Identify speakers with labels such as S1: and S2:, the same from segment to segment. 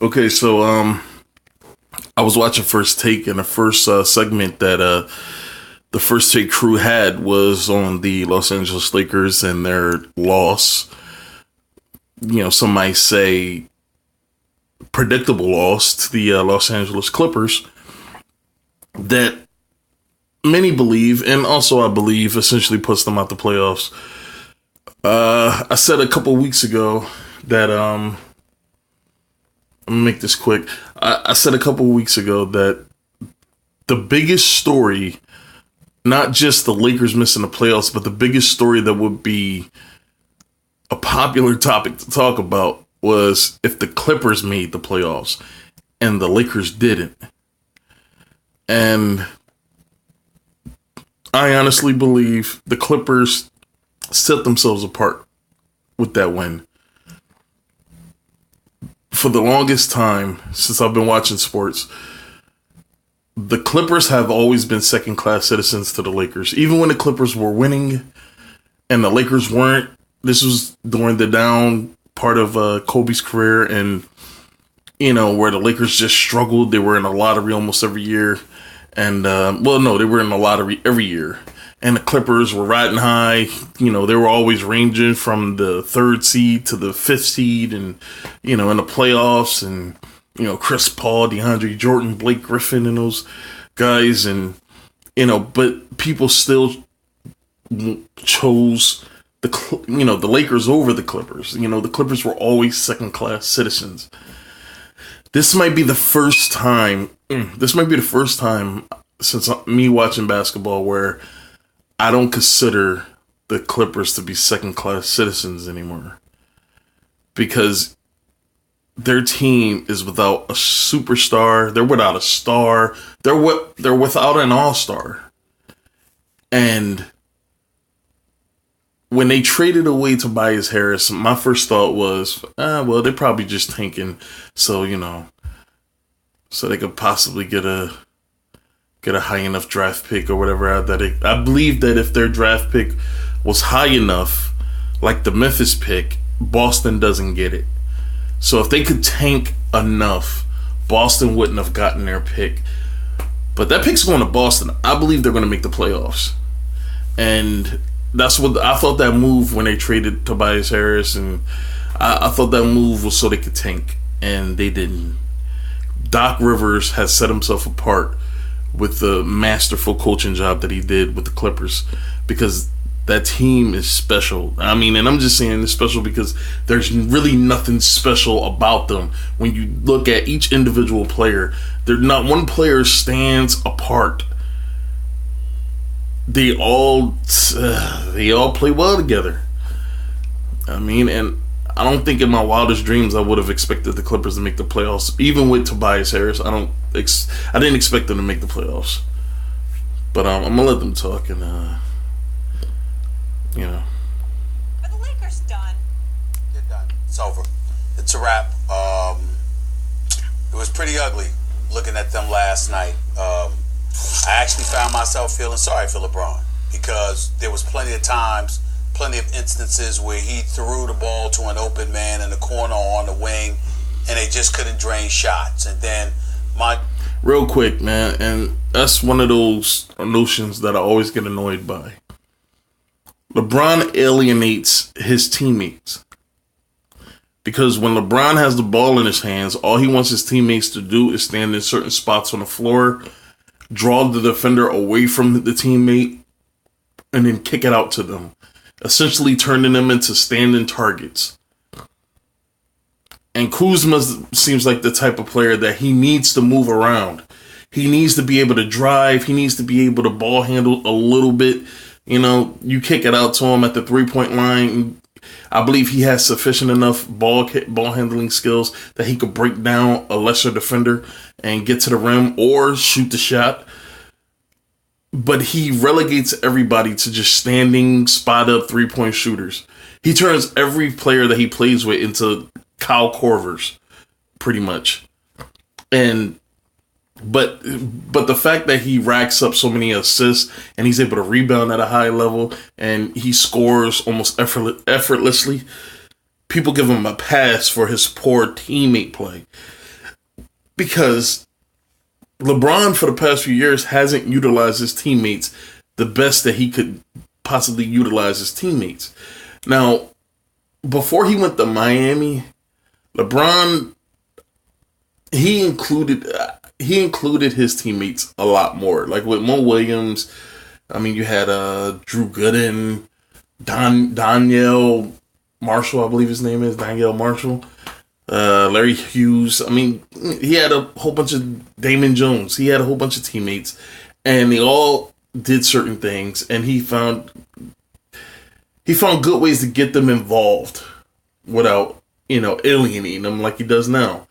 S1: Okay, so I was watching First Take, and the first segment that the First Take crew had was on the Los Angeles Lakers and their loss. Some might say predictable loss to the Los Angeles Clippers that many believe, and also I believe, essentially puts them out the playoffs. I said a couple weeks ago that I'm gonna make this quick. I said a couple weeks ago that the biggest story, not just the Lakers missing the playoffs, but the biggest story that would be a popular topic to talk about was if the Clippers made the playoffs and the Lakers didn't. And I honestly believe the Clippers set themselves apart with that win. For the longest time, since I've been watching sports, the Clippers have always been second-class citizens to the Lakers. Even when the Clippers were winning and the Lakers weren't, this was during the down part of Kobe's career, and, where the Lakers just struggled. They were in a lottery almost every year. And, they were in the lottery every year. And the Clippers were riding high. They were always ranging from the third seed to the fifth seed, and, in the playoffs. And, Chris Paul, DeAndre Jordan, Blake Griffin, and those guys. And, but people still chose the Lakers over the Clippers. The Clippers were always second class citizens. This might be the first time. This might be the first time since me watching basketball where I don't consider the Clippers to be second-class citizens anymore, because their team is without a superstar. They're without a star. They're without an all-star. And when they traded away Tobias Harris, my first thought was, they're probably just tanking, so they could possibly get a high enough draft pick or whatever. I believe that if their draft pick was high enough, like the Memphis pick, Boston doesn't get it. So if they could tank enough, Boston wouldn't have gotten their pick. But that pick's going to Boston. I believe they're going to make the playoffs. And that's what I thought that move when they traded Tobias Harris, and I thought that move was so they could tank, and they didn't. Doc Rivers has set himself apart with the masterful coaching job that he did with the Clippers, because that team is special. I mean, and I'm just saying it's special because there's really nothing special about them. When you look at each individual player, not one player stands apart. They all play well together. I mean, and I don't think in my wildest dreams I would have expected the Clippers to make the playoffs. Even with Tobias Harris, I didn't expect them to make the playoffs. But I'm gonna let them talk, and
S2: Are the Lakers done?
S3: They're done. It's over. It's a wrap. It was pretty ugly looking at them last night. I actually found myself feeling sorry for LeBron, because there was plenty of instances where he threw the ball to an open man in the corner or on the wing, and they just couldn't drain shots. And then
S1: real quick, man, and that's one of those notions that I always get annoyed by. LeBron alienates his teammates, because when LeBron has the ball in his hands, all he wants his teammates to do is stand in certain spots on the floor, draw the defender away from the teammate, and then kick it out to them, essentially turning them into standing targets. And Kuzma seems like the type of player that he needs to move around. He needs to be able to drive. He needs to be able to ball handle a little bit. You kick it out to him at the three-point line. I believe he has sufficient enough ball handling skills that he could break down a lesser defender and get to the rim or shoot the shot. But he relegates everybody to just standing, spot up three-point shooters. He turns every player that he plays with into Kyle Korvers, pretty much. But the fact that he racks up so many assists and he's able to rebound at a high level and he scores almost effortlessly, people give him a pass for his poor teammate play. because LeBron for the past few years hasn't utilized his teammates the best that he could possibly utilize his teammates. Now, before he went to Miami, LeBron he included his teammates a lot more. Like with Mo Williams, I mean, you had Drew Gooden, Danielle Marshall, I believe his name is Danielle Marshall. Larry Hughes. I mean, he had a whole bunch of Damon Jones. He had a whole bunch of teammates, and they all did certain things. And he found good ways to get them involved without alienating them like he does now.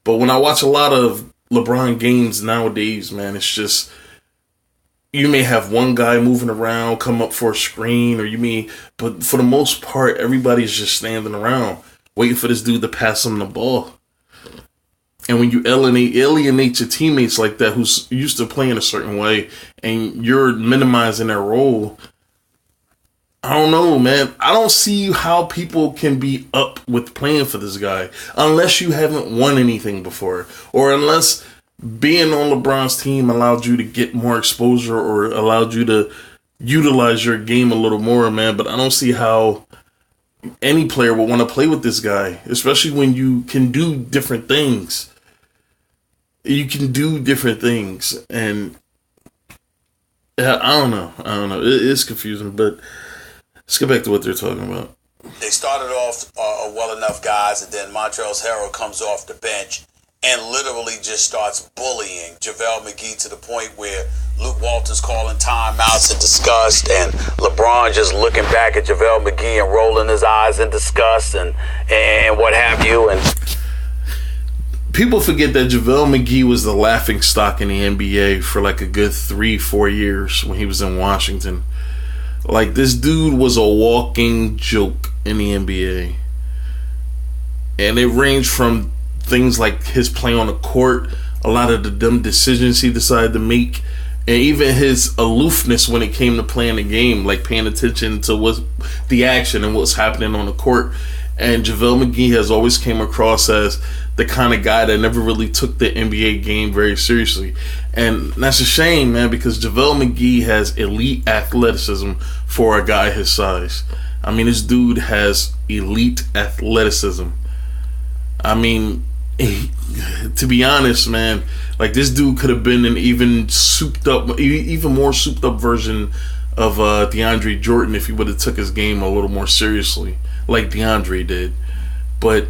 S1: But when I watch a lot of LeBron games nowadays, man, it's just you may have one guy moving around, come up for a screen, but for the most part, everybody's just standing around waiting for this dude to pass him the ball. And when you alienate your teammates like that, who's used to playing a certain way, and you're minimizing their role, I don't know, man. I don't see how people can be up with playing for this guy unless you haven't won anything before, or unless being on LeBron's team allowed you to get more exposure or allowed you to utilize your game a little more, man. But I don't see how any player would want to play with this guy, especially when you can do different things. You can do different things, and I don't know. It's confusing, but let's get back to what they're talking about.
S3: They started off well enough, guys, and then Montrezl Harrell comes off the bench and literally just starts bullying JaVale McGee to the point where Luke Walton's calling timeouts in disgust, and LeBron just looking back at JaVale McGee and rolling his eyes in disgust and what have you. And
S1: people forget that JaVale McGee was the laughing stock in the NBA for like a good 3-4 years when he was in Washington. Like, this dude was a walking joke in the NBA. And it ranged from things like his play on the court, a lot of the dumb decisions he decided to make, and even his aloofness when it came to playing the game, like paying attention to what the action and what's happening on the court. And JaVale McGee has always came across as the kind of guy that never really took the NBA game very seriously. And that's a shame, man, because JaVale McGee has elite athleticism for a guy his size. I mean, this dude has elite athleticism. I mean, to be honest, man, like, this dude could have been an even more souped up version of DeAndre Jordan if he would have took his game a little more seriously, like DeAndre did. But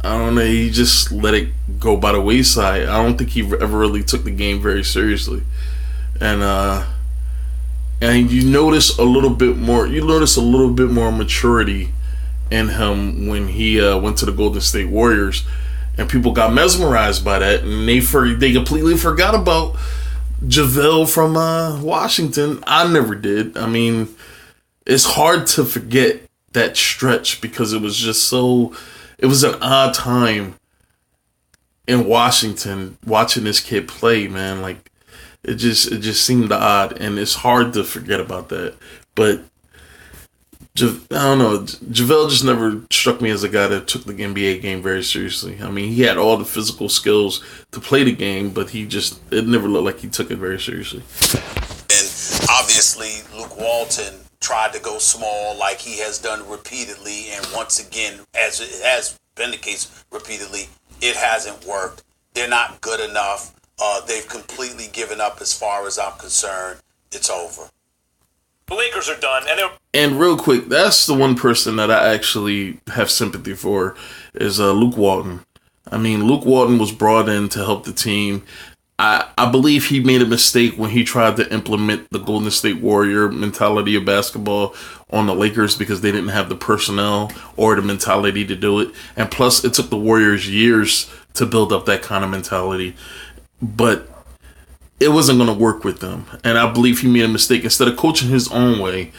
S1: I don't know, he just let it go by the wayside. I don't think he ever really took the game very seriously. And you notice a little bit more maturity in him when he went to the Golden State Warriors, and people got mesmerized by that, and they completely forgot about JaVale from Washington. I never did. I mean, it's hard to forget that stretch because it was an odd time in Washington watching this kid play, man. Like, it just seemed odd, and it's hard to forget about that. But I don't know, JaVale just never struck me as a guy that took the NBA game very seriously. I mean, he had all the physical skills to play the game, but it never looked like he took it very seriously.
S3: And obviously, Luke Walton tried to go small like he has done repeatedly, and once again, as it has been the case repeatedly, it hasn't worked. They're not good enough. They've completely given up as far as I'm concerned. It's over.
S4: The Lakers are done,
S1: and real quick, that's the one person that I actually have sympathy for is Luke Walton. I mean, Luke Walton was brought in to help the team. I believe he made a mistake when he tried to implement the Golden State Warrior mentality of basketball on the Lakers because they didn't have the personnel or the mentality to do it. And plus, it took the Warriors years to build up that kind of mentality. But it wasn't going to work with them. And I believe he made a mistake. Instead of coaching his own way,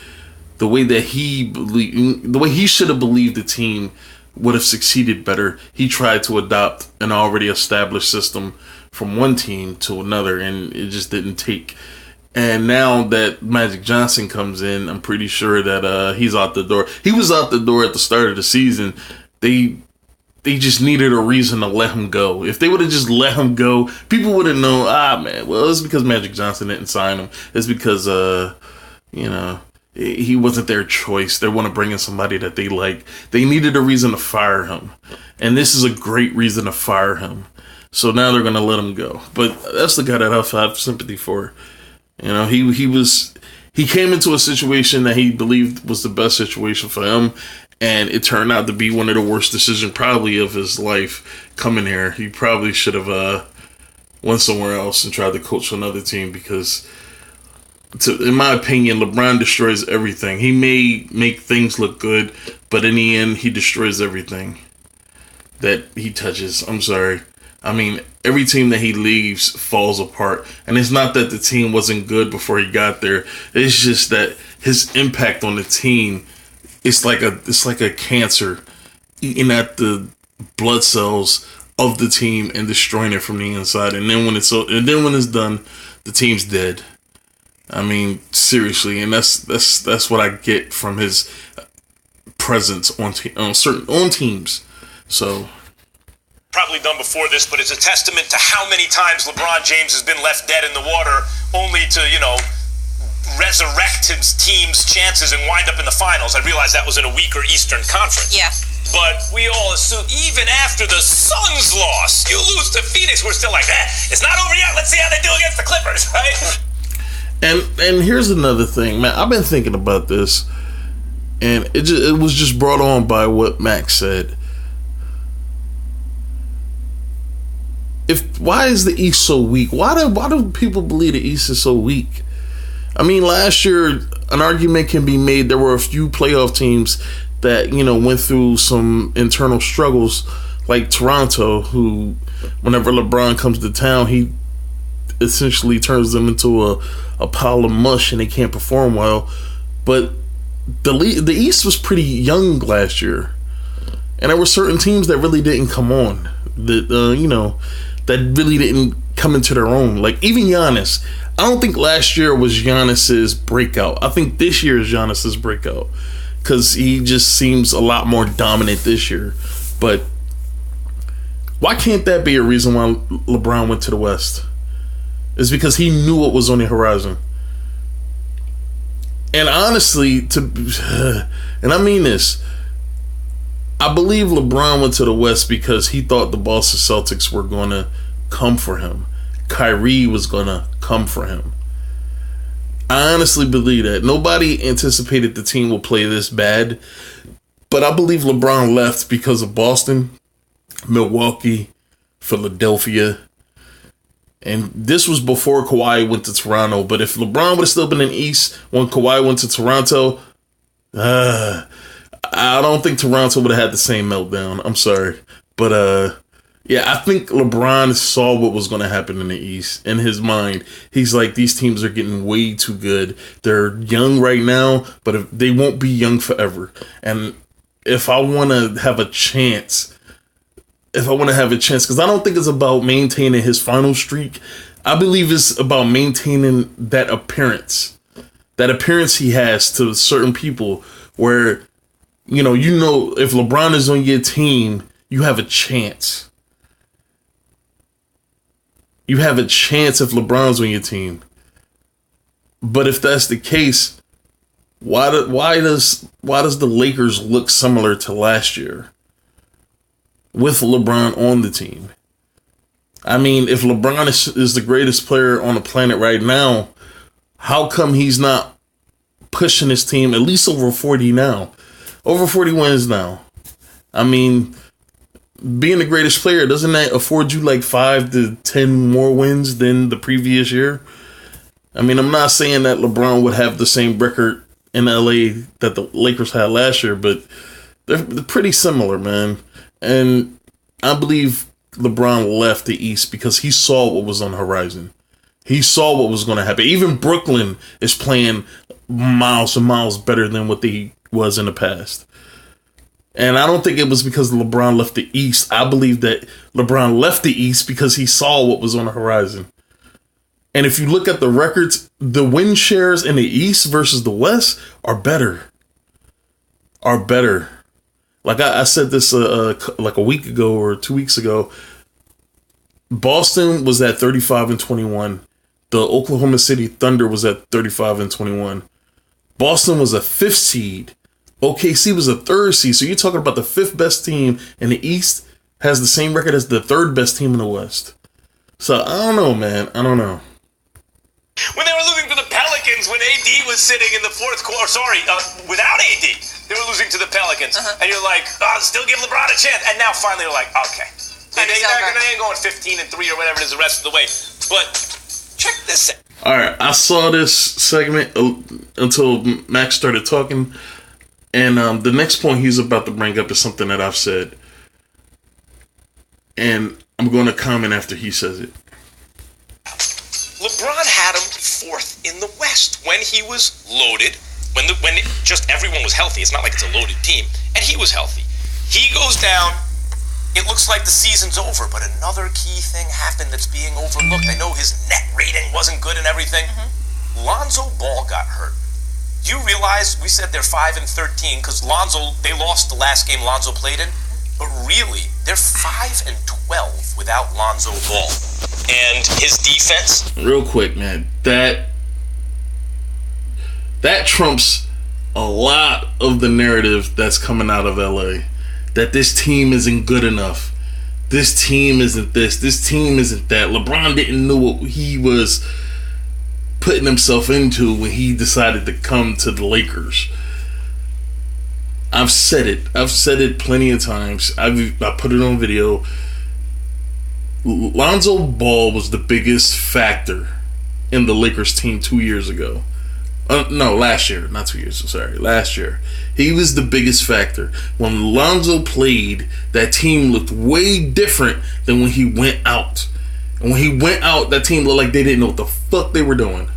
S1: the way he should have believed the team would have succeeded better, he tried to adopt an already established system from one team to another, and it just didn't take. And now that Magic Johnson comes in, I'm pretty sure that he's out the door. He was out the door at the start of the season. They they just needed a reason to let him go. If they would have just let him go, people would have known, man, well, it's because Magic Johnson didn't sign him. It's because, he wasn't their choice. They want to bring in somebody that they like. They needed a reason to fire him. And this is a great reason to fire him. So now they're going to let him go. But that's the guy that I have sympathy for. He came into a situation that he believed was the best situation for him. And it turned out to be one of the worst decisions probably of his life coming here. He probably should have went somewhere else and tried to coach another team because, in my opinion, LeBron destroys everything. He may make things look good, but in the end, he destroys everything that he touches. I'm sorry. I mean, every team that he leaves falls apart. And it's not that the team wasn't good before he got there. It's just that his impact on the team, it's like a cancer eating at the blood cells of the team and destroying it from the inside. And then when it's done, the team's dead. I mean, seriously, and that's what I get from his presence on teams. So,
S4: probably done before this, but it's a testament to how many times LeBron James has been left dead in the water, only to resurrect his team's chances and wind up in the finals. I realize that was in a weaker Eastern Conference.
S2: Yeah.
S4: But we all assume, even after the Suns lost, you lose to Phoenix, we're still like, it's not over yet. Let's see how they do against the Clippers, right?
S1: And here's another thing, man. I've been thinking about this, and it was just brought on by what Max said. Why is the East so weak? Why do people believe the East is so weak? I mean, last year, an argument can be made. There were a few playoff teams that, went through some internal struggles, like Toronto, who, whenever LeBron comes to town, he essentially turns them into a pile of mush and they can't perform well. But the East was pretty young last year. And there were certain teams that really didn't come on. That really didn't come into their own. Like, even Giannis. I don't think last year was Giannis's breakout. I think this year is Giannis's breakout. Because he just seems a lot more dominant this year. But why can't that be a reason why LeBron went to the West? It's because he knew what was on the horizon. And honestly, and I mean this, I believe LeBron went to the West because he thought the Boston Celtics were going to come for him. Kyrie was going to come for him. I honestly believe that. Nobody anticipated the team will play this bad. But I believe LeBron left because of Boston, Milwaukee, Philadelphia. And this was before Kawhi went to Toronto. But if LeBron would have still been in the East when Kawhi went to Toronto, I don't think Toronto would have had the same meltdown. I'm sorry. But, yeah, I think LeBron saw what was going to happen in the East. In his mind, he's like, these teams are getting way too good. They're young right now, but they won't be young forever. And if I want to have a chance, because I don't think it's about maintaining his final streak. I believe it's about maintaining that appearance he has to certain people where, if LeBron is on your team, you have a chance. You have a chance if LeBron's on your team. But if that's the case, why does the Lakers look similar to last year with LeBron on the team? I mean, if LeBron is the greatest player on the planet right now, how come he's not pushing his team at least over 40 now? Over 40 wins now. I mean, being the greatest player, doesn't that afford you like 5 to 10 more wins than the previous year? I mean, I'm not saying that LeBron would have the same record in LA that the Lakers had last year, but they're pretty similar, man. And I believe LeBron left the East because he saw what was on the horizon. He saw what was going to happen. Even Brooklyn is playing miles and miles better than what they was in the past. And I don't think it was because LeBron left the East. I believe that LeBron left the East because he saw what was on the horizon. And if you look at the records, the win shares in the East versus the West are better. Like I said this like a week ago or 2 weeks ago. Boston was at 35-21. The Oklahoma City Thunder was at 35-21. Boston was a 5th seed. OKC was a 3rd seed. So you're talking about the 5th best team in the East has the same record as the 3rd best team in the West. So I don't know, man. I don't know.
S4: When they were losing to the Pelicans, when AD was sitting in the fourth quarter, without AD, they were losing to the Pelicans. And you're like, still give LeBron a chance. And now finally you're like, okay. They ain't going 15-3 or whatever it is the rest of the way. But check this out.
S1: All right, I saw this segment until Max started talking. And the next point he's about to bring up is something that I've said. And I'm going to comment after he says it.
S4: LeBron had him 4th in the West when he was loaded, when just everyone was healthy. It's not like it's a loaded team, and he was healthy. He goes down. It looks like the season's over, but another key thing happened that's being overlooked. I know his net rating wasn't good and everything. Lonzo Ball got hurt. You realize we said they're 5-13 because they lost the last game Lonzo played in, but really they're 5-12 without Lonzo Ball. And his defense.
S1: Real quick, man, that trumps a lot of the narrative that's coming out of LA. That this team isn't good enough. This team isn't this. This team isn't that. LeBron didn't know what he was putting himself into when he decided to come to the Lakers. I've said it. I've said it plenty of times. I put it on video. Lonzo Ball was the biggest factor in the Lakers team 2 years ago. Last year. Not 2 years. Sorry. Last year. He was the biggest factor. When Lonzo played, that team looked way different than when he went out. And when he went out, that team looked like they didn't know what the fuck they were doing.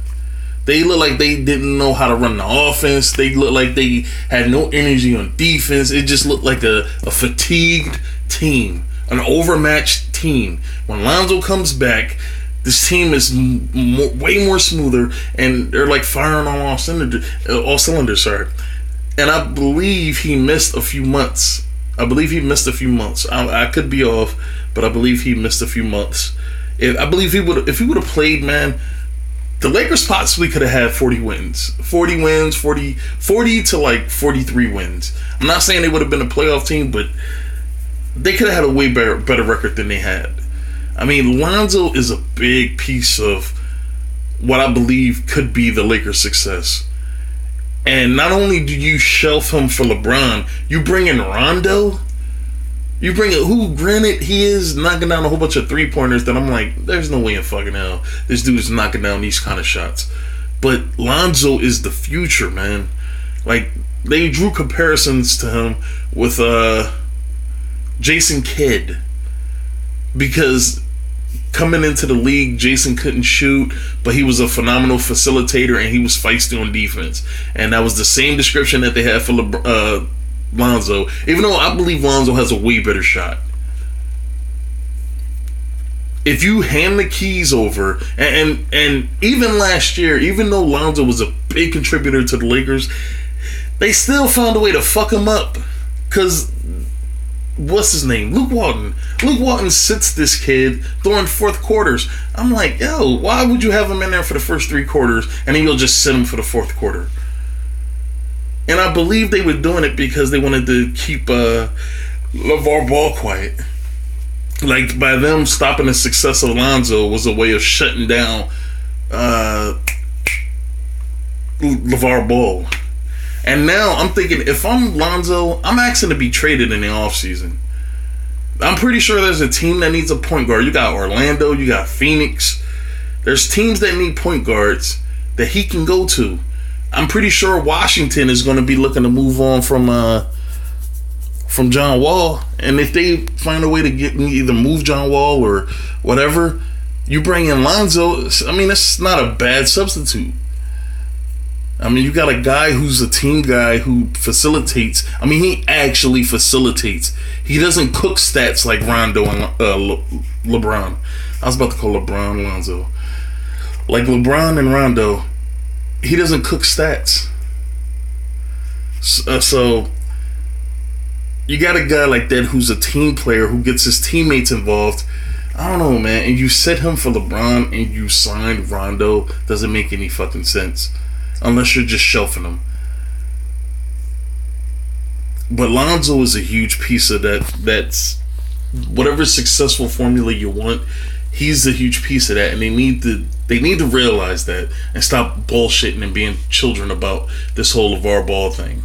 S1: They looked like they didn't know how to run the offense. They looked like they had no energy on defense. It just looked like a fatigued team. An overmatched team. When Lonzo comes back, this team is way more smoother, and they're like firing on all cylinders. Sorry, and I believe he missed a few months. I could be off, but I believe he missed a few months. If he would have played, man, the Lakers possibly could have had 40 wins, 40 to like 43 wins. I'm not saying they would have been a playoff team, but they could have had a way better record than they had. I mean, Lonzo is a big piece of what I believe could be the Lakers' success. And not only do you shelf him for LeBron, you bring in Rondo. You bring in who, granted, he is knocking down a whole bunch of three-pointers that I'm like, there's no way in fucking hell this dude is knocking down these kind of shots. But Lonzo is the future, man. Like, they drew comparisons to him with Jason Kidd. Because coming into the league, Jason couldn't shoot, but he was a phenomenal facilitator and he was feisty on defense. And that was the same description that they had for Lonzo, even though I believe Lonzo has a way better shot. If you hand the keys over, and even last year, even though Lonzo was a big contributor to the Lakers, they still found a way to fuck him up. Because what's his name? Luke Walton. Luke Walton sits this kid during fourth quarters. I'm like, yo, why would you have him in there for the first 3 quarters and then you'll just sit him for the fourth quarter? And I believe they were doing it because they wanted to keep LeVar Ball quiet. Like, by them stopping the success of Lonzo was a way of shutting down LeVar Ball. And now I'm thinking, if I'm Lonzo, I'm asking to be traded in the offseason. I'm pretty sure there's a team that needs a point guard. You got Orlando, you got Phoenix. There's teams that need point guards that he can go to. I'm pretty sure Washington is going to be looking to move on from John Wall. And if they find a way to either move John Wall or whatever, you bring in Lonzo. I mean, it's not a bad substitute. I mean, you got a guy who's a team guy who facilitates. I mean, he actually facilitates. He doesn't cook stats like Rondo and LeBron. I was about to call LeBron Lonzo. Like LeBron and Rondo, he doesn't cook stats. So you got a guy like that who's a team player who gets his teammates involved. I don't know, man. And you set him for LeBron and you signed Rondo. Doesn't make any fucking sense. Unless you're just shelving him. But Lonzo is a huge piece of that. That's whatever successful formula you want. He's a huge piece of that, and they need to realize that and stop bullshitting and being children about this whole LeVar Ball thing.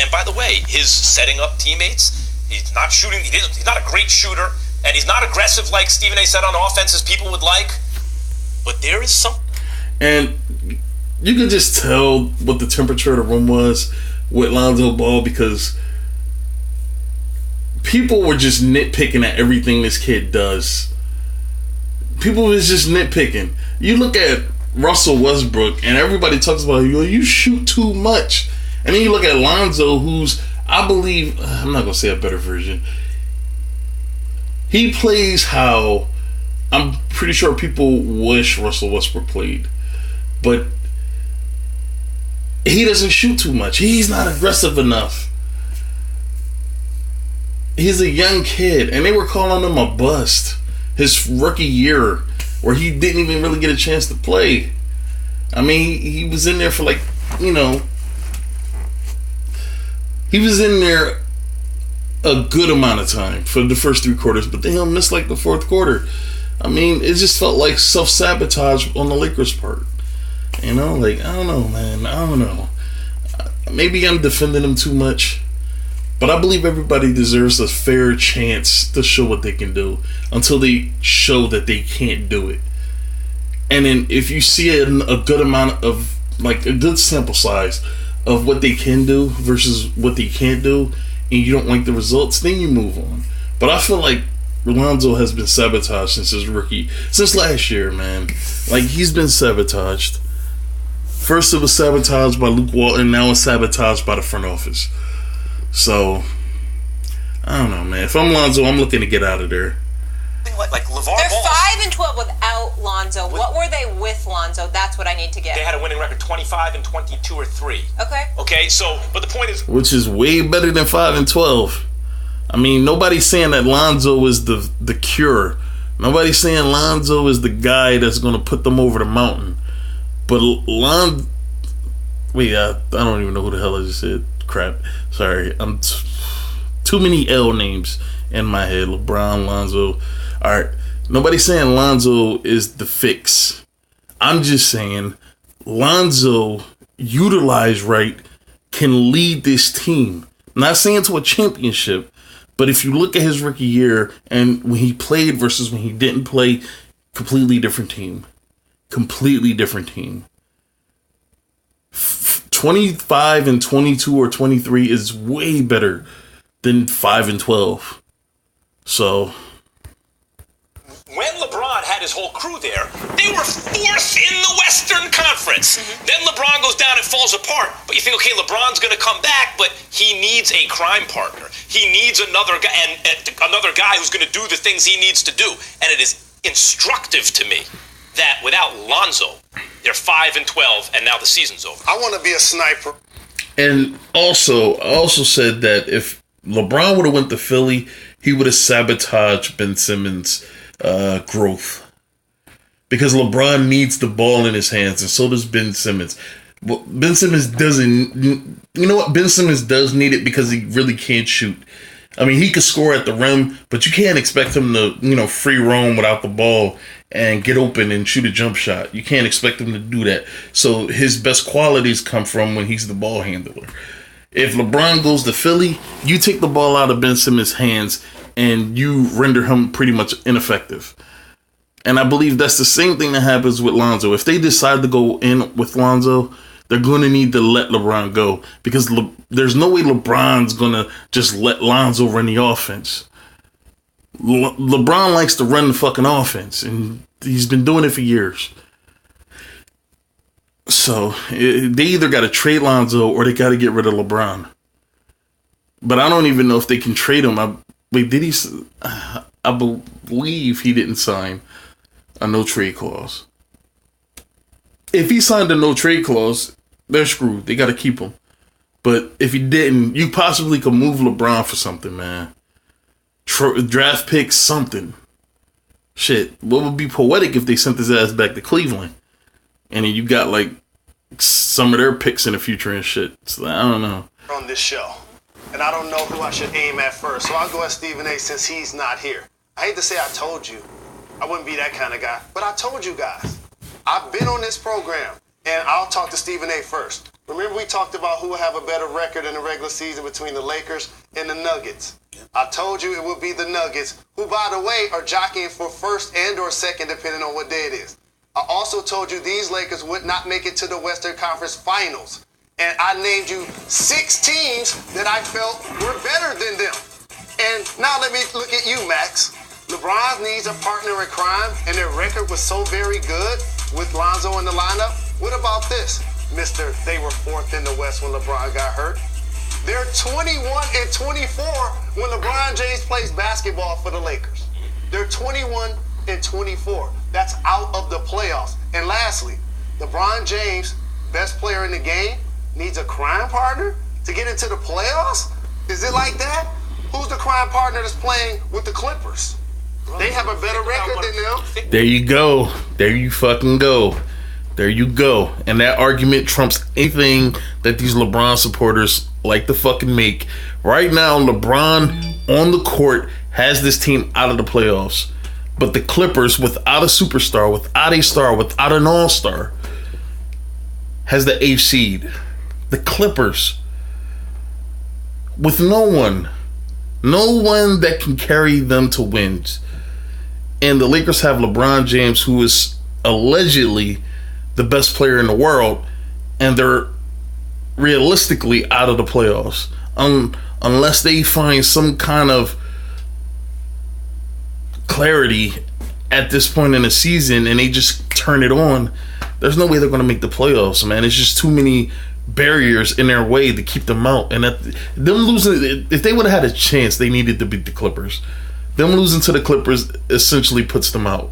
S4: And by the way, his setting up teammates, he's not shooting. He's not a great shooter, and he's not aggressive like Stephen A. said on offense as people would like. But there is some.
S1: And you could just tell what the temperature of the room was with Lonzo Ball because people were just nitpicking at everything this kid does. People was just nitpicking. You look at Russell Westbrook and everybody talks about you shoot too much. And then you look at Lonzo, who's, I believe, I'm not going to say a better version. He plays how I'm pretty sure people wish Russell Westbrook played. But he doesn't shoot too much. He's not aggressive enough. He's a young kid, and they were calling him a bust his rookie year, where he didn't even really get a chance to play. I mean, he was in there for he was in there a good amount of time for the first 3 quarters, but then he'll miss the 4th quarter. I mean, it just felt like self-sabotage on the Lakers' part. I don't know, man. I don't know. Maybe I'm defending him too much. But I believe everybody deserves a fair chance to show what they can do until they show that they can't do it. And then if you see a good amount of, a good sample size of what they can do versus what they can't do, and you don't like the results, then you move on. But I feel like Lonzo has been sabotaged since last year, man. He's been sabotaged. First it was sabotaged by Luke Walton, now it's sabotaged by the front office. So, I don't know, man. If I'm Lonzo, I'm looking to get out of there.
S4: Like LeVar Ball.
S2: They're 5-12 without Lonzo. What were they with Lonzo? That's what I need to get.
S4: They had a winning record 25-22 or 3.
S2: Okay.
S4: So, but the point is,
S1: which is way better than 5-12. I mean, nobody's saying that Lonzo is the cure. Nobody's saying Lonzo is the guy that's going to put them over the mountain. But wait, I don't even know who the hell I just said. Crap. Sorry. I'm too many L names in my head. LeBron, Lonzo. Alright. Nobody's saying Lonzo is the fix. I'm just saying Lonzo, utilized right, can lead this team. I'm not saying to a championship, but if you look at his rookie year and when he played versus when he didn't play, completely different team. 25-22 or 23 is way better than 5-12. So
S4: when LeBron had his whole crew there, they were 4th in the Western Conference. Mm-hmm. Then LeBron goes down and falls apart. But you think, okay, LeBron's going to come back, but he needs a crime partner. He needs another guy, and another guy who's going to do the things he needs to do. And it is instructive to me that without Lonzo, they're 5-12, and now the season's over.
S5: I want to be a sniper.
S1: And I also said that if LeBron would have went to Philly, he would have sabotaged Ben Simmons' growth. Because LeBron needs the ball in his hands, and so does Ben Simmons. Well, Ben Simmons doesn't. You know what? Ben Simmons does need it because he really can't shoot. I mean, he could score at the rim, but you can't expect him to, free roam without the ball and get open and shoot a jump shot. You can't expect him to do that. So his best qualities come from when he's the ball handler. If LeBron goes to Philly, you take the ball out of Ben Simmons' hands and you render him pretty much ineffective. And I believe that's the same thing that happens with Lonzo. If they decide to go in with Lonzo, they're going to need to let LeBron go because there's no way LeBron's going to just let Lonzo run the offense. LeBron likes to run the fucking offense, and he's been doing it for years. So they either got to trade Lonzo or they got to get rid of LeBron. But I don't even know if they can trade him. I believe he didn't sign a no trade clause. If he signed a no trade clause, they're screwed. They got to keep him. But if you didn't, you possibly could move LeBron for something, man. Draft picks, something. Shit, what would be poetic if they sent his ass back to Cleveland? And then you got, like, some of their picks in the future and shit. So, I don't know.
S5: On this show. And I don't know who I should aim at first. So I'll go at Stephen A. since he's not here. I hate to say I told you. I wouldn't be that kind of guy. But I told you guys. I've been on this program. And I'll talk to Stephen A. first. Remember we talked about who will have a better record in the regular season between the Lakers and the Nuggets. I told you it would be the Nuggets, who, by the way, are jockeying for first and or second, depending on what day it is. I also told you these Lakers would not make it to the Western Conference Finals. And I named you 6 teams that I felt were better than them. And now let me look at you, Max. LeBron needs a partner in crime, and their record was so very good with Lonzo in the lineup. What about this, Mr. They were 4th in the West when LeBron got hurt? They're 21-24 when LeBron James plays basketball for the Lakers. They're 21-24. That's out of the playoffs. And lastly, LeBron James, best player in the game, needs a crime partner to get into the playoffs? Is it like that? Who's the crime partner that's playing with the Clippers? They have a better record than them.
S1: There you go. There you fucking go. There you go. And that argument trumps anything that these LeBron supporters like to fucking make. Right now, LeBron on the court has this team out of the playoffs. But the Clippers, without a superstar, without a star, without an all-star, has the 8th seed. The Clippers, with no one that can carry them to wins. And the Lakers have LeBron James, who is allegedly the best player in the world, and they're realistically out of the playoffs unless they find some kind of clarity at this point in the season and they just turn it on. There's no way they're going to make the playoffs, man. It's just too many barriers in their way to keep them out. And them losing, if they would have had a chance, they needed to beat the Clippers. Them losing to the Clippers essentially puts them out.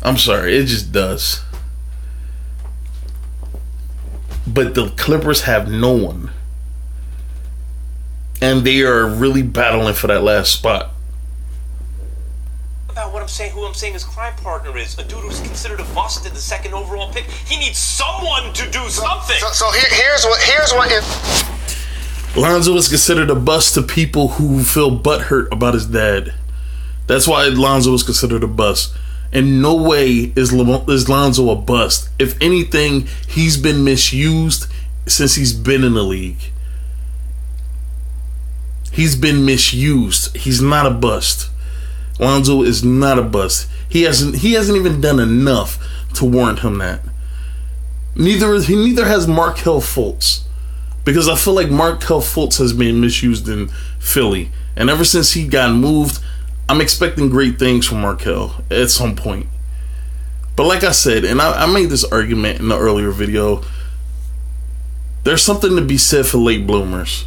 S1: I'm sorry, it just does. But the Clippers have no one. And they are really battling for that last spot.
S4: About what I'm saying, who I'm saying his crime partner is. A dude who's considered a bust in the 2nd overall pick. He needs someone to do something.
S5: Here's what
S1: Lonzo is considered a bust to people who feel butthurt about his dad. That's why Lonzo is considered a bust. In no way is Lonzo a bust. If anything, he's been misused since he's been in the league. He's been misused. He's not a bust. Lonzo is not a bust. He hasn't even done enough to warrant him that. Neither has Markelle Fultz. Because I feel like Markelle Fultz has been misused in Philly. And ever since he got moved, I'm expecting great things from Markelle at some point. But like I said, and I made this argument in the earlier video, there's something to be said for late bloomers.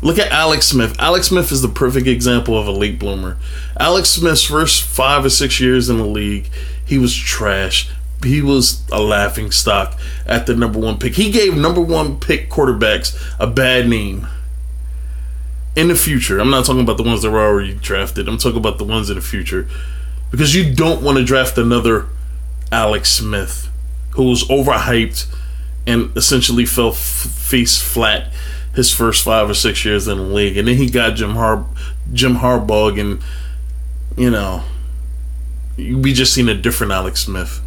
S1: Look at Alex Smith. Alex Smith is the perfect example of a late bloomer. Alex Smith's first 5 or 6 years in the league, he was trash. He was a laughing stock at the number 1 pick. He gave number 1 pick quarterbacks a bad name. In the future, I'm not talking about the ones that were already drafted. I'm talking about the ones in the future. Because you don't want to draft another Alex Smith who was overhyped and essentially fell face flat his first 5 or 6 years in the league. And then he got Jim Harbaugh, and, you know, we just seen a different Alex Smith.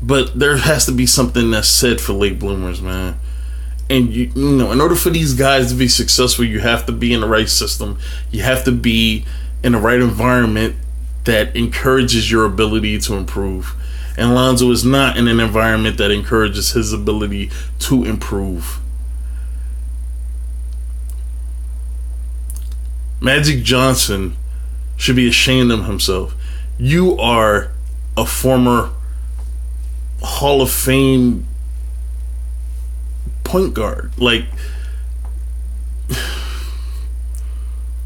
S1: But there has to be something that's said for late bloomers, man. And you know, in order for these guys to be successful, you have to be in the right system. You have to be in the right environment that encourages your ability to improve. And Lonzo is not in an environment that encourages his ability to improve. Magic Johnson should be ashamed of himself. You are a former Hall of Fame point guard. Like,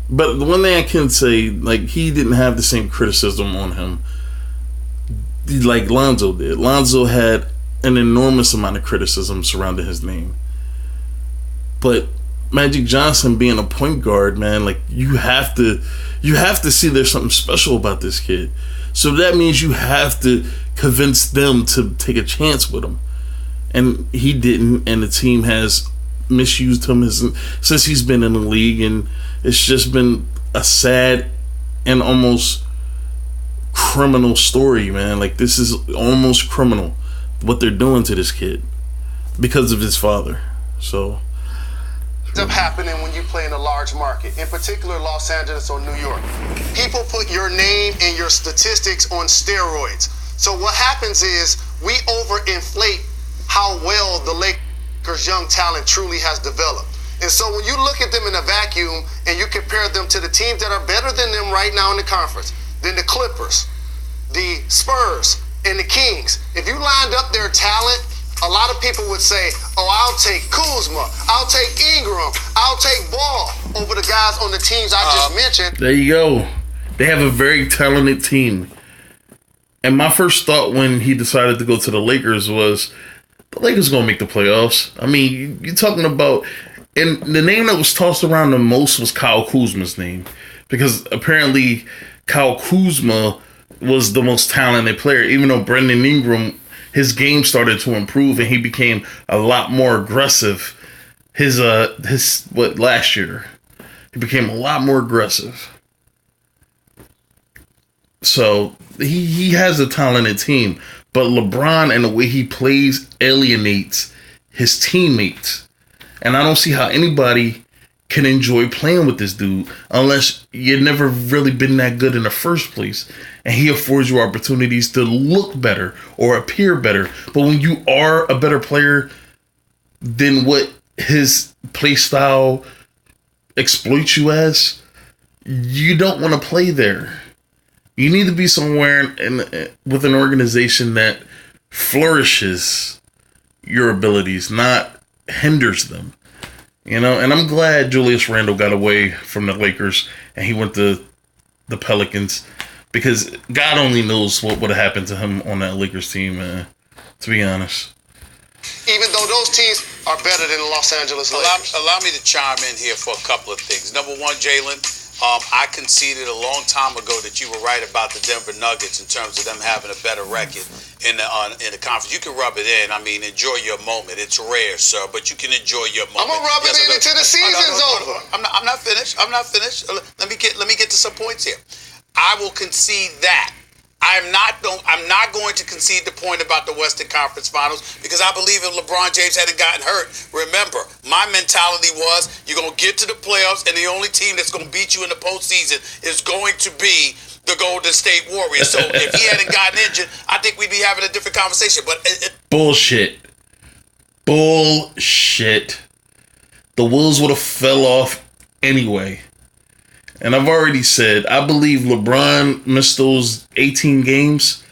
S1: but the one thing I can say, like, he didn't have the same criticism on him like Lonzo did. Lonzo had an enormous amount of criticism surrounding his name. But Magic Johnson being a point guard, man, like you have to see there's something special about this kid. So that means you have to convince them to take a chance with him. And he didn't, and the team has misused him since he's been in the league, and it's just been a sad and almost criminal story, man. Like, this is almost criminal what they're doing to this kid because of his father. So
S5: up happening when you play in a large market, in particular Los Angeles or New York. People put your name and your statistics on steroids. So what happens is we overinflate how well the Lakers' young talent truly has developed. And so when you look at them in a vacuum and you compare them to the teams that are better than them right now in the conference, then the Clippers, the Spurs, and the Kings, if you lined up their talent, a lot of people would say, oh, I'll take Kuzma, I'll take Ingram, I'll take Ball over the guys on the teams I just mentioned.
S1: There you go. They have a very talented team. And my first thought when he decided to go to the Lakers was, the Lakers going to make the playoffs. I mean, you're talking about... And the name that was tossed around the most was Kyle Kuzma's name. Because apparently Kyle Kuzma was the most talented player, even though Brendan Ingram, his game started to improve and he became a lot more aggressive. Last year, he became a lot more aggressive. So he has a talented team, but LeBron and the way he plays alienates his teammates. And I don't see how anybody can enjoy playing with this dude unless you've never really been that good in the first place. And he affords you opportunities to look better or appear better. But when you are a better player than what his play style exploits you as, you don't want to play there. You need to be somewhere with an organization that flourishes your abilities, not hinders them. You know, and I'm glad Julius Randle got away from the Lakers and he went to the Pelicans, because God only knows what would have happened to him on that Lakers team, man, to be honest.
S5: Even though those teams are better than the Los Angeles Lakers.
S3: Allow me to chime in here for a couple of things. Number one, Jalen, I conceded a long time ago that you were right about the Denver Nuggets in terms of them having a better record in the conference. You can rub it in. I mean, enjoy your moment. It's rare, sir, but you can enjoy your moment.
S5: I'm gonna rub it in until the season's over.
S3: I'm not finished. Let me get to some points here. I will concede that. I'm not going to concede the point about the Western Conference Finals, because I believe if LeBron James hadn't gotten hurt, remember, my mentality was you're going to get to the playoffs and the only team that's going to beat you in the postseason is going to be the Golden State Warriors. So if he hadn't gotten injured, I think we'd be having a different conversation. But
S1: Bullshit. The wheels would have fell off anyway. And I've already said, I believe LeBron missed those 18 games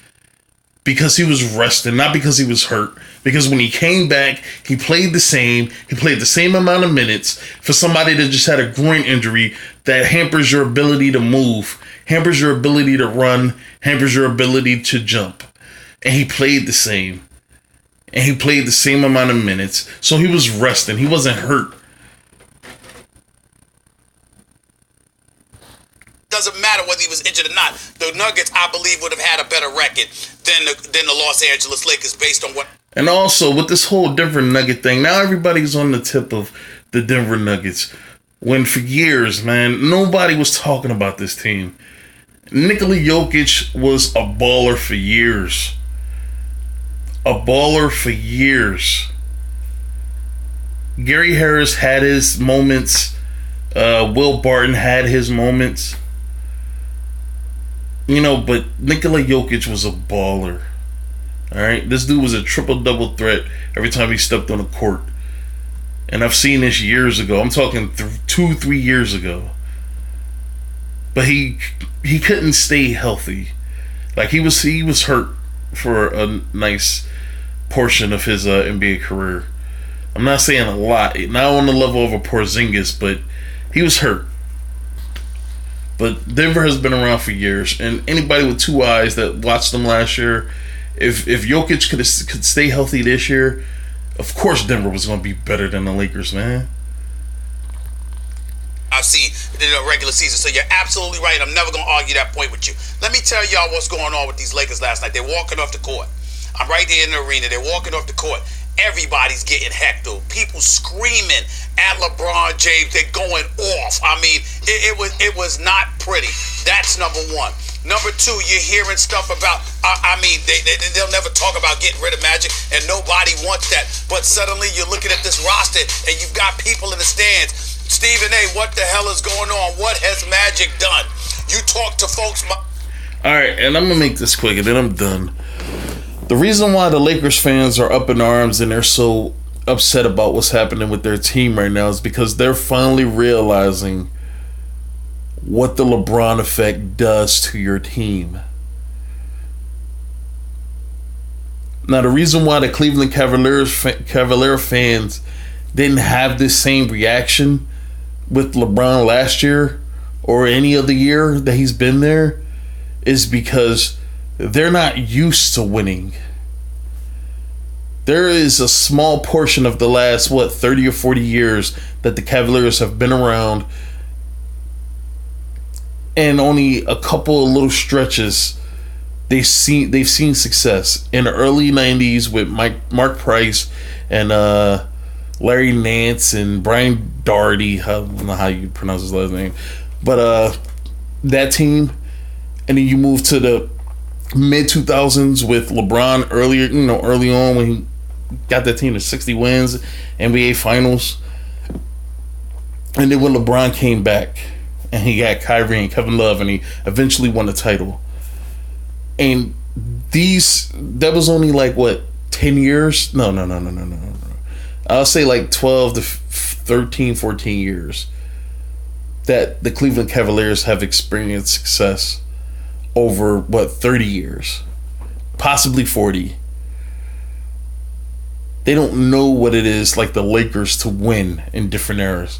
S1: because he was resting, not because he was hurt. Because when he came back, he played the same. He played the same amount of minutes for somebody that just had a groin injury that hampers your ability to move, hampers your ability to run, hampers your ability to jump. And he played the same. And he played the same amount of minutes. So he was resting. He wasn't hurt.
S3: doesn't matter whether he was injured or not. The Nuggets, I believe, would have had a better record than the Los Angeles Lakers based on what.
S1: And also, with this whole Denver Nugget thing, now everybody's on the tip of the Denver Nuggets. When for years, man, nobody was talking about this team. Nikola Jokic was a baller for years. Gary Harris had his moments. Will Barton had his moments. You know, but Nikola Jokic was a baller. Alright? This dude was a triple-double threat every time he stepped on the court. And I've seen this years ago. I'm talking 2-3 years ago. But he couldn't stay healthy. Like, he was hurt for a nice portion of his NBA career. I'm not saying a lot. Not on the level of a Porzingis, but he was hurt. But Denver has been around for years, and anybody with two eyes that watched them last year, if Jokic could stay healthy this year, of course Denver was going to be better than the Lakers, man.
S3: I've seen in the regular season. So you're absolutely right. I'm never going to argue that point with you. Let me tell y'all what's going on with these Lakers last night. They're walking off the court. I'm right there in the arena. They're walking off the court. Everybody's getting heckled. People screaming at LeBron James. They're going off. I mean, it was not pretty. That's number one. Number two, you're hearing stuff about, they'll never talk about getting rid of Magic, and nobody wants that. But suddenly you're looking at this roster, and you've got people in the stands. Stephen A., what the hell is going on? What has Magic done? You talk to folks.
S1: All right, and I'm going to make this quick, and then I'm done. The reason why the Lakers fans are up in arms and they're so upset about what's happening with their team right now is because they're finally realizing what the LeBron effect does to your team. Now, the reason why the Cleveland Cavalier fans didn't have this same reaction with LeBron last year or any other year that he's been there is because they're not used to winning. There is a small portion of the last, 30 or 40 years that the Cavaliers have been around, and only a couple of little stretches they've seen success. In the early 90s with Mark Price and Larry Nance and Brian Doherty, I don't know how you pronounce his last name, but that team, and then you move to the mid 2000s with LeBron early on when he got that team to 60 wins, NBA Finals, and then when LeBron came back and he got Kyrie and Kevin Love and he eventually won the title. And that was only 10 years? No. I'll say 12 to 13, 14 years that the Cleveland Cavaliers have experienced success over 30 years, possibly 40. They don't know what it is like the Lakers to win in different eras,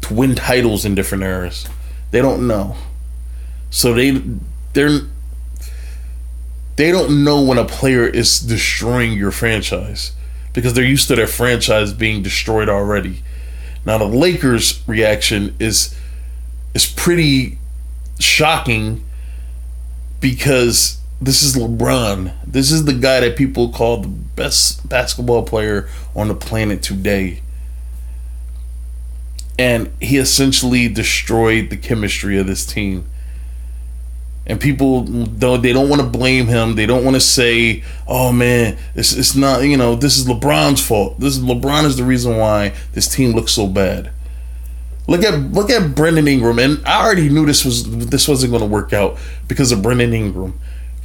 S1: to win titles in different eras. They don't know. So they don't know when a player is destroying your franchise because they're used to their franchise being destroyed already. Now the Lakers' reaction is pretty shocking because this is LeBron. This is the guy that people call the best basketball player on the planet today. And he essentially destroyed the chemistry of this team. And people they don't want to blame him. They don't want to say, "Oh man, it's not, this is LeBron's fault. LeBron is the reason why this team looks so bad." Look at Brandon Ingram, and I already knew this wasn't going to work out because of Brandon Ingram.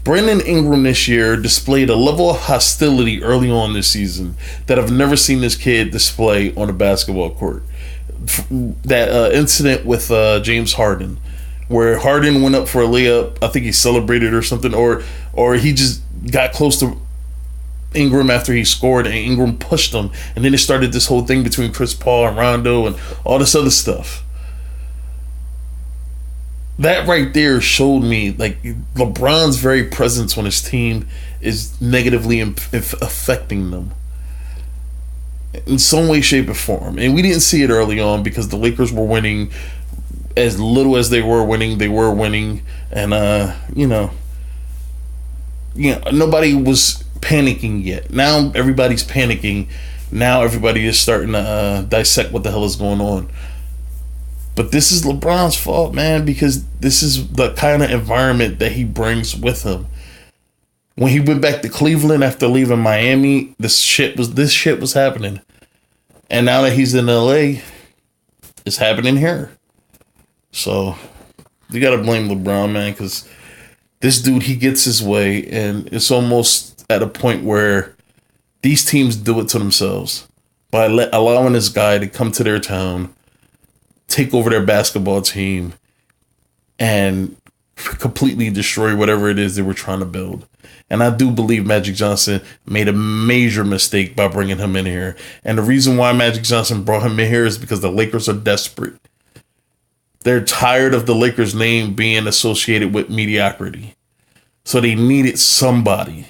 S1: Brandon Ingram this year displayed a level of hostility early on this season that I've never seen this kid display on a basketball court. That incident with James Harden, where Harden went up for a layup, I think he celebrated or something, or he just got close to Ingram after he scored and Ingram pushed him, and then it started this whole thing between Chris Paul and Rondo and all this other stuff. That right there showed me LeBron's very presence on his team is negatively affecting them in some way, shape, or form. And we didn't see it early on because the Lakers were winning. As little as they were winning, and nobody was panicking yet. Now everybody's panicking. Now everybody is starting to dissect what the hell is going on. But this is LeBron's fault, man, because this is the kind of environment that he brings with him. When he went back to Cleveland after leaving Miami, this shit was happening. And now that he's in LA, it's happening here. So you gotta blame LeBron, man, because this dude, he gets his way, and it's almost at a point where these teams do it to themselves by allowing this guy to come to their town, take over their basketball team, and completely destroy whatever it is they were trying to build. And I do believe Magic Johnson made a major mistake by bringing him in here. And the reason why Magic Johnson brought him in here is because the Lakers are desperate. They're tired of the Lakers' name being associated with mediocrity. So they needed somebody.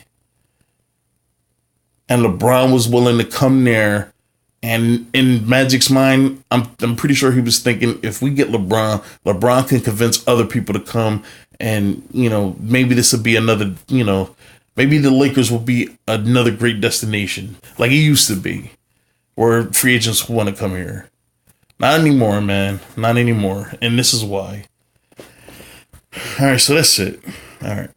S1: And LeBron was willing to come there And in Magic's mind, I'm pretty sure he was thinking, if we get LeBron, LeBron can convince other people to come, and maybe this will be another, maybe the Lakers will be another great destination like it used to be, where free agents want to come here. Not anymore, man. Not anymore. And this is why. All right, so that's it. All right.